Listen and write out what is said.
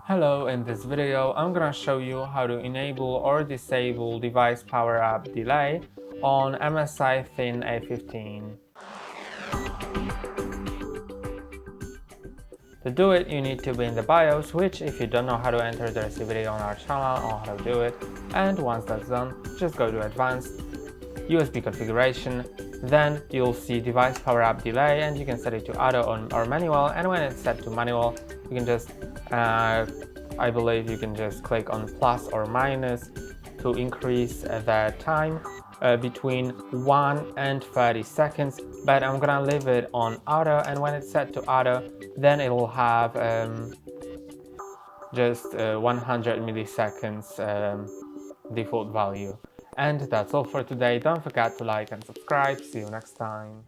Hello, in this video I'm gonna show you how to enable or disable device power up delay on MSI Thin A15. To do it, you need to be in the BIOS, which if you don't know how to enter, there's a video on our channel on how to do it. And once that's done, just go to Advanced, USB configuration, then you'll see device power up delay and you can set it to auto or manual, and when it's set to manual you can just I believe you can just click on plus or minus to increase the time between 1 and 30 seconds, but I'm gonna leave it on auto, and when it's set to auto then it will have just 100 milliseconds default value. And that's all for today. Don't forget to like and subscribe. See you next time.